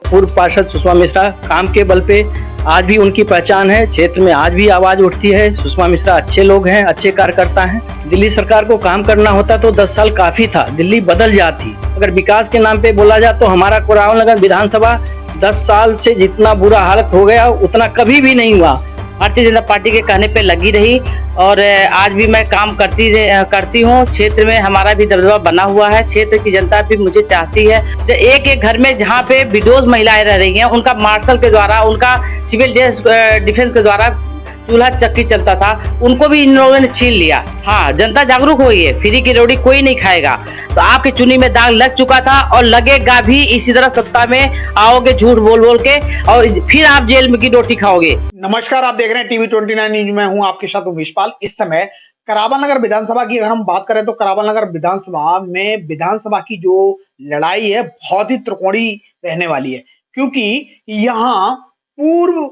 पूर्व पार्षद सुषमा मिश्रा काम के बल पे आज भी उनकी पहचान है। क्षेत्र में आज भी आवाज उठती है। सुषमा मिश्रा अच्छे लोग हैं, अच्छे कार्यकर्ता हैं। दिल्ली सरकार को काम करना होता तो 10 साल काफी था, दिल्ली बदल जाती। अगर विकास के नाम पे बोला जाए तो हमारा कोरावल नगर विधानसभा 10 साल से जितना बुरा हालत हो गया उतना कभी भी नहीं हुआ। भारतीय जनता पार्टी के कहने पे लगी रही और आज भी मैं काम करती हूँ। क्षेत्र में हमारा भी दबदबा बना हुआ है। क्षेत्र की जनता भी मुझे चाहती है। एक एक घर में जहाँ पे विडोज महिलाएं रह रही हैं, उनका मार्शल के द्वारा, उनका सिविल डिफेंस के द्वारा चूल्हा चक्की चलता था, उनको भी इन लोगों ने छीन लिया। हाँ, जनता जागरूक हुई है। फ्री की रोटी कोई नहीं खाएगा। तो आपकी चुनी में दाग लग चुका था और लगेगा भी। इसी तरह सत्ता में आओगे झूठ बोल बोल के और फिर आप जेल में की रोटी खाओगे। नमस्कार, आप देख रहे हैं टीवी 29 न्यूज में हूं आपके साथ विशपाल। इस समय करावल नगर विधानसभा की अगर हम बात करें तो करावल नगर विधानसभा में विधानसभा की जो लड़ाई है बहुत ही त्रिकोणीय रहने वाली है, क्योंकि यहाँ पूर्व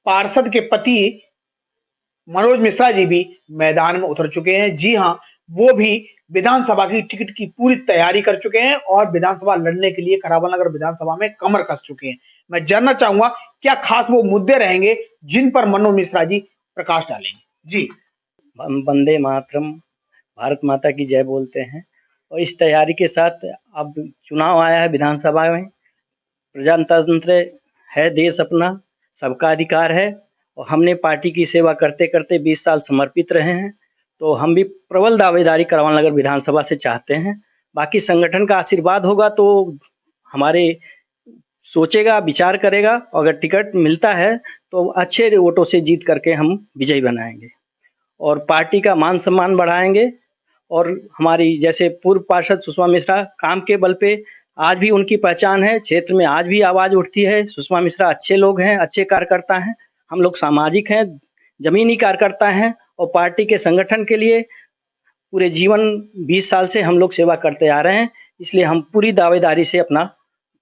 पार्षद के पति मनोज मिश्रा जी भी मैदान में उतर चुके हैं। जी हाँ, वो भी विधानसभा की टिकट की पूरी तैयारी कर चुके हैं और विधानसभा लड़ने के लिए करावल नगर विधानसभा में कमर कस चुके हैं। मैं जानना चाहूंगा क्या खास वो मुद्दे रहेंगे जिन पर मनोज मिश्रा जी प्रकाश डालेंगे। जी, हम वंदे मातरम, भारत माता की जय बोलते हैं। और इस तैयारी के साथ अब चुनाव आया है विधानसभा में। प्रजातंत्र है देश अपना, सबका अधिकार है और हमने पार्टी की सेवा करते करते 20 साल समर्पित रहे हैं। तो हम भी प्रबल दावेदारी करावल नगर विधानसभा से चाहते हैं। बाकी संगठन का आशीर्वाद होगा तो हमारे सोचेगा, विचार करेगा। अगर टिकट मिलता है तो अच्छे वोटों से जीत करके हम विजयी बनाएंगे और पार्टी का मान सम्मान बढ़ाएंगे। और हमारी जैसे पूर्व पार्षद सुषमा मिश्रा काम के बल पे आज भी उनकी पहचान है। क्षेत्र में आज भी आवाज उठती है। सुषमा मिश्रा अच्छे लोग हैं, अच्छे कार्यकर्ता हैं। हम लोग सामाजिक हैं, जमीनी कार्यकर्ता हैं और पार्टी के संगठन के लिए पूरे जीवन 20 साल से हम लोग सेवा करते आ रहे हैं। इसलिए हम पूरी दावेदारी से अपना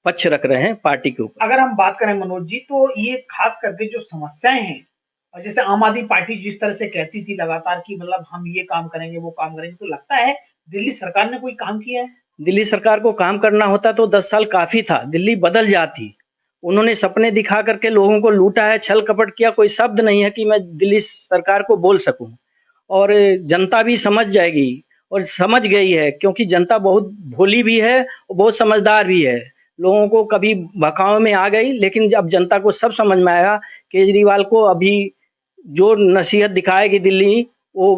पक्ष रख रहे हैं पार्टी के ऊपर। अगर हम बात करें मनोज जी तो ये खास करके जो समस्याएं हैं, और जैसे आम आदमी पार्टी जिस तरह से कहती थी लगातार कि मतलब हम ये काम करेंगे वो काम करेंगे, तो लगता है दिल्ली सरकार ने कोई काम किया है? दिल्ली सरकार को काम करना होता तो 10 साल काफी था, दिल्ली बदल जाती। उन्होंने सपने दिखा करके लोगों को लूटा है, छल कपट किया। कोई शब्द नहीं है कि मैं दिल्ली सरकार को बोल सकूं। और जनता भी समझ जाएगी और समझ गई है, क्योंकि जनता बहुत भोली भी है और बहुत समझदार भी है। लोगों को कभी बहकावे में आ गई, लेकिन अब जनता को सब समझ में आएगा। केजरीवाल को अभी जो नसीहत दिखाएगी दिल्ली, वो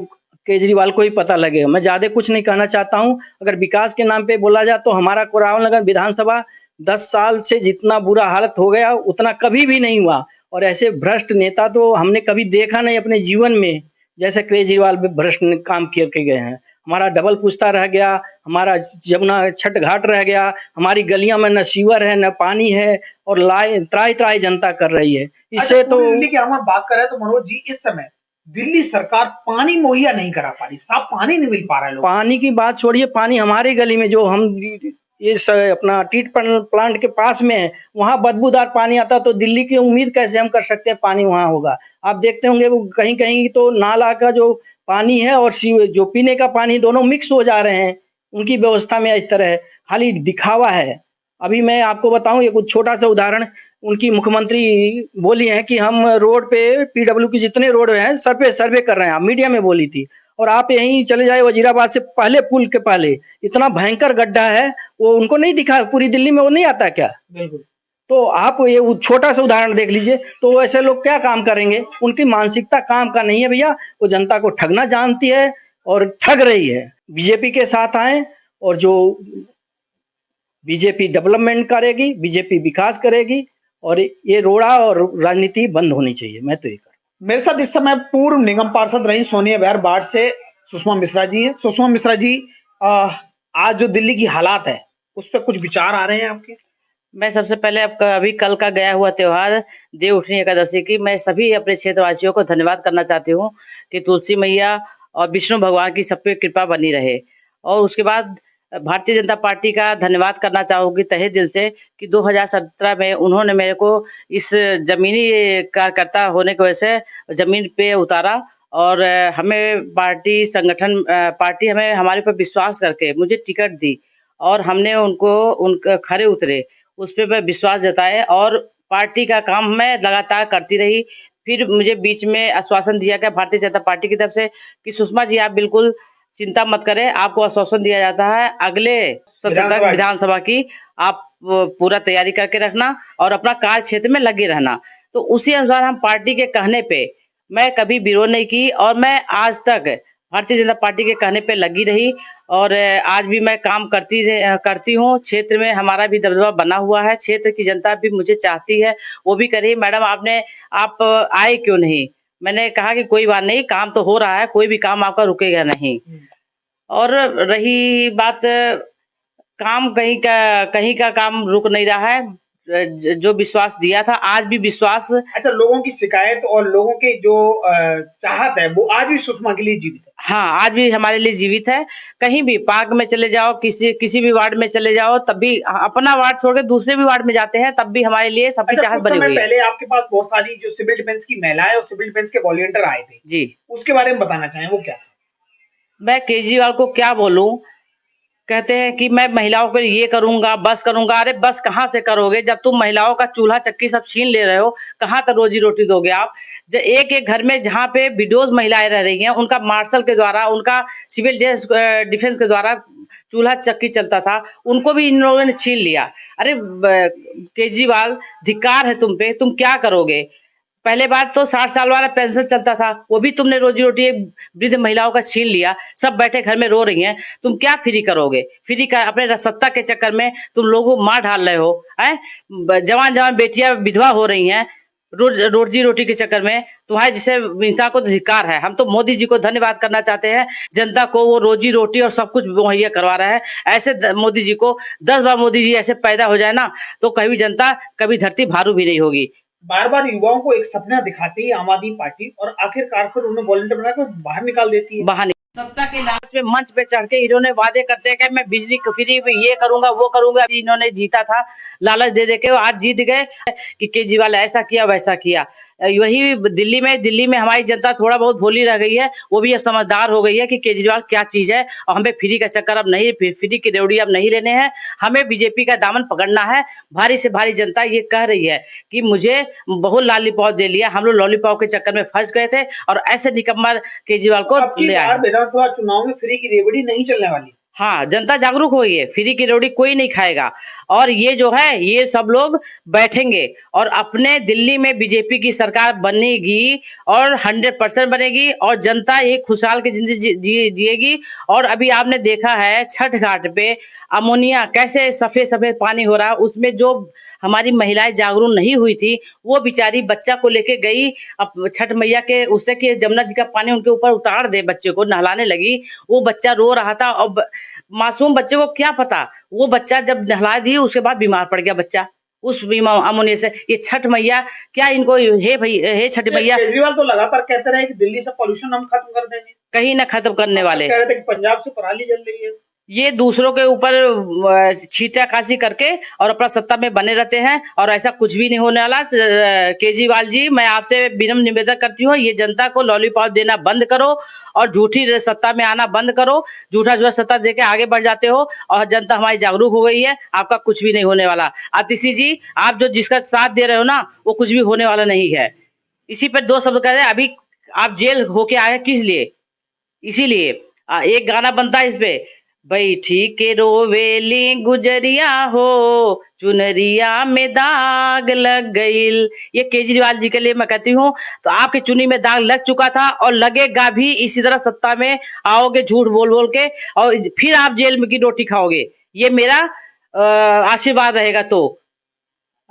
केजरीवाल को ही पता लगेगा। मैं ज्यादा कुछ नहीं कहना चाहता हूँ। अगर विकास के नाम पे बोला जाए तो हमारा कोरावल नगर विधानसभा 10 साल से जितना बुरा हालत हो गया उतना कभी भी नहीं हुआ। और ऐसे भ्रष्ट नेता तो हमने कभी देखा नहीं अपने जीवन में, जैसे केजरीवाल भ्रष्ट काम करके गए हैं। हमारा डबल पुश्ता रह गया, हमारा यमुना छठ घाट रह गया, हमारी गलियां में न सीवर है न पानी है और त्राई त्राई जनता कर रही है। इससे तो दिल्ली की हम बात करें तो मनोज जी इस समय दिल्ली सरकार पानी मुहैया नहीं करा पा रही, साफ पानी नहीं मिल पा रहा है लोगों को। पानी की बात छोड़िए, पानी हमारी गली में जो हम इस अपना ट्रीटमेंट प्लांट के पास में है, वहाँ बदबूदार पानी आता। तो दिल्ली की उम्मीद कैसे हम कर सकते हैं पानी वहाँ होगा? आप देखते होंगे वो कहीं कहीं तो नाला का जो पानी है और जो पीने का पानी दोनों मिक्स हो जा रहे हैं। उनकी व्यवस्था में इस तरह है, खाली दिखावा है। अभी मैं आपको बताऊं ये कुछ छोटा सा उदाहरण। उनकी मुख्यमंत्री बोली है कि हम रोड पे पीडब्ल्यू की जितने रोड हैं सर्वे कर रहे हैं, मीडिया में बोली थी। और आप यहीं चले जाए वजीराबाद से पहले, पुल के पहले इतना भयंकर गड्ढा है, वो उनको नहीं दिखा? पूरी दिल्ली में वो नहीं आता क्या? बिल्कुल। तो आप ये छोटा सा उदाहरण देख लीजिए। तो ऐसे लोग क्या काम करेंगे? उनकी मानसिकता काम का नहीं है भैया। वो जनता को ठगना जानती है और ठग रही है। बीजेपी के साथ आए और जो बीजेपी डेवलपमेंट करेगी, बीजेपी विकास करेगी और ये रोड़ा और राजनीति बंद होनी चाहिए। मैं तो ये मेरे साथ इस समय पूर्व निगम पार्षद रही सोनिया विहार वार्ड से सुषमा मिश्रा जी हैं। सुषमा मिश्रा जी, आज जो दिल्ली की हालात है उस पर कुछ विचार आ रहे हैं आपके? मैं सबसे पहले आपका अभी कल का गया हुआ त्योहार देवउठनी एकादशी की मैं सभी अपने क्षेत्रवासियों को धन्यवाद करना चाहती हूँ कि तुलसी मैया और विष्णु भगवान की सब पे कृपा बनी रहे। और उसके बाद भारतीय जनता पार्टी का धन्यवाद करना चाहूंगी तहे दिल से कि 2017 में उन्होंने मेरे को इस जमीनी कार्यकर्ता होने की वजह से जमीन पे उतारा और हमें पार्टी हमें हमारे पर विश्वास करके मुझे टिकट दी और हमने उनका खरे उतरे। उस पे मैं विश्वास जताए और पार्टी का काम मैं लगातार करती रही। फिर मुझे बीच में आश्वासन दिया गया भारतीय जनता पार्टी की तरफ से कि सुषमा जी आप बिल्कुल चिंता मत करें, आपको आश्वासन दिया जाता है अगले सत्र तक विधानसभा की आप पूरा तैयारी करके रखना और अपना कार्य क्षेत्र में लगे रहना। तो उसी अनुसार हम पार्टी के कहने पे मैं कभी विरोध नहीं की और मैं आज तक भारतीय जनता पार्टी के कहने पे लगी रही और आज भी मैं काम करती हूँ। क्षेत्र में हमारा भी दबदबा बना हुआ है, क्षेत्र की जनता भी मुझे चाहती है, वो भी कह रही है मैडम आप आए क्यों नहीं? मैंने कहा कि कोई बात नहीं, काम तो हो रहा है, कोई भी काम आपका रुकेगा नहीं। और रही बात काम कहीं का काम रुक नहीं रहा है। जो विश्वास दिया था आज भी विश्वास। अच्छा, लोगों की शिकायत और लोगों के जो चाहत है वो आज भी सुषमा के लिए जीवित है। हाँ, आज भी हमारे लिए जीवित है। कहीं भी पार्क में चले जाओ, किसी भी वार्ड में चले जाओ, तब भी अपना वार्ड छोड़ के दूसरे भी वार्ड में जाते हैं, तब भी हमारे लिए सबकी चाहत बनी हुई है। पहले आपके पास बहुत सारी जो सिविल डिफेंस की महिलाएं और सिविल डिफेंस के वॉलंटियर आए थे जी, उसके बारे में बताना चाहें, वो क्या? मैं केजरीवाल को क्या बोलूं? कहते हैं कि मैं महिलाओं के लिए ये करूंगा, बस करूंगा। अरे बस कहाँ से करोगे जब तुम महिलाओं का चूल्हा चक्की सब छीन ले रहे हो, कहाँ तक रोजी रोटी दोगे आप? एक घर में जहाँ पे विडोज महिलाएं रह रही हैं, उनका मार्शल के द्वारा, उनका सिविल डिफेंस के द्वारा चूल्हा चक्की चलता था, उनको भी इन लोगों ने छीन लिया। अरे केजरीवाल, धिक्कार है तुम पे, तुम क्या करोगे? पहले बात तो 60 साल वाला पेंशन चलता था, वो भी तुमने रोजी रोटी वृद्ध महिलाओं का छीन लिया, सब बैठे घर में रो रही हैं। तुम क्या फ्री करोगे? फ्री का अपने सत्ता के चक्कर में तुम लोगों को मार डाल रहे हो, हैं? जवान बेटियां विधवा हो रही हैं रोजी रोटी के चक्कर में। तुम्हारे जैसे इंसान को तो धिक्कार है। हम तो मोदी जी को धन्यवाद करना चाहते हैं, जनता को वो रोजी रोटी और सब कुछ मुहैया करवा रहा है। ऐसे मोदी जी को 10 बार मोदी जी ऐसे पैदा हो जाए ना, तो कभी जनता, कभी धरती भारू भी नहीं होगी। बार-बार युवाओं को एक सपना दिखाती है आम आदमी पार्टी और आखिरकार फिर उन्हें वॉलंटियर बनाकर बाहर निकाल देती है। सत्ता के लालच में मंच पे चढ़ के इन्होंने वादे करते हैं कि मैं बिजली फ्री ये करूंगा वो करूंगा। इन्होंने जीता था लालच दे के, आज जीत गए कि केजरीवाल ऐसा किया वैसा किया। वही दिल्ली में हमारी जनता थोड़ा बहुत भोली रह गई है, वो भी समझदार हो गई है कि केजरीवाल क्या चीज है और हमें फ्री का चक्कर अब नहीं, फ्री की रेवड़ी अब नहीं लेने हैं, हमें बीजेपी का दामन पकड़ना है। भारी से भारी जनता ये कह रही है कि मुझे बहुत लॉलीपॉप दे लिया, हम लोग लॉलीपॉप के चक्कर में फंस गए थे और ऐसे निकम्मा केजरीवाल को ले आए। विधानसभा चुनाव में फ्री की रेवड़ी नहीं चलने वाली। हाँ, जनता जागरूक हो गई है, फ्री की रेवड़ी कोई नहीं खाएगा। और ये जो है, ये सब लोग बैठेंगे और अपने दिल्ली में बीजेपी की सरकार बनेगी और 100% बनेगी और जनता एक खुशहाल की जिंदगी जिएगी। और अभी आपने देखा है छठ घाट पे अमोनिया कैसे सफेद पानी हो रहा है, उसमें जो हमारी महिलाएं जागरूक नहीं हुई थी, वो बेचारी बच्चा को लेके गई अब छठ मैया के उससे कि जमुना जी का पानी उनके ऊपर उतार दे, बच्चे को नहलाने लगी। वो बच्चा रो रहा था और मासूम बच्चे को क्या पता, वो बच्चा जब नहला दी उसके बाद बीमार पड़ गया बच्चा उस अमोनिया से। ये छठ मैया क्या इनको, हे छठ मैया। केजरीवाल तो लगातार कहते रहे कि दिल्ली से पॉल्यूशन हम खत्म कर देंगे, कहीं ना खत्म करने वाले। कह रहे थे कि पंजाब से पराली जल रही है। ये दूसरों के ऊपर छींटाकाशी करके और अपना सत्ता में बने रहते हैं और ऐसा कुछ भी नहीं होने वाला। केजरीवाल जी, मैं आपसे विनम्र निवेदन करती हूँ, ये जनता को लॉलीपॉप देना बंद करो और झूठी सत्ता में आना बंद करो। झूठा सत्ता देके आगे बढ़ जाते हो और जनता हमारी जागरूक हो गई है, आपका कुछ भी नहीं होने वाला। आतिशी जी, आप जो जिसका साथ दे रहे हो ना, वो कुछ भी होने वाला नहीं है। इसी पर 2 शब्द कह रहे हैं। अभी आप जेल होके आए किस लिए? इसीलिए एक गाना बनता है इस पे, बैठी के रोवेली गुजरिया हो, चुनरिया में दाग लग गईल। ये केजरीवाल जी के लिए मैं कहती हूँ, तो आपकी चुनी में दाग लग चुका था और लगेगा भी। इसी तरह सत्ता में आओगे झूठ बोल बोल के और फिर आप जेल में की रोटी खाओगे, ये मेरा आशीर्वाद रहेगा। तो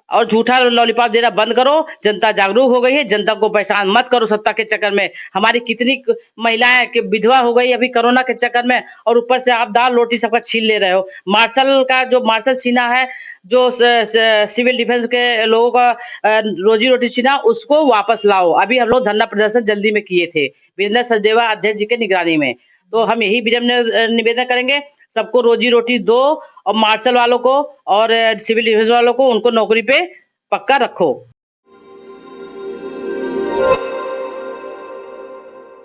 और झूठा लॉलीपॉप देना बंद करो। जनता जागरूक हो गई है, जनता को परेशान मत करो सत्ता के चक्कर में। हमारी कितनी महिलाएं कि विधवा हो गई अभी कोरोना के चक्कर में और ऊपर से आप दाल रोटी सबका छीन ले रहे हो। मार्शल छीना है, जो सिविल डिफेंस के लोगों का रोजी रोटी छीना, उसको वापस लाओ। अभी हम लोग धरना प्रदर्शन जल्दी में किए थे वीरेंद्र सचदेवा अध्यक्ष जी के निगरानी में। तो हम यही निवेदन करेंगे, सबको रोजी रोटी दो और मार्शल वालों को और सिविल डिफेंस वालों को उनको नौकरी पे पक्का रखो।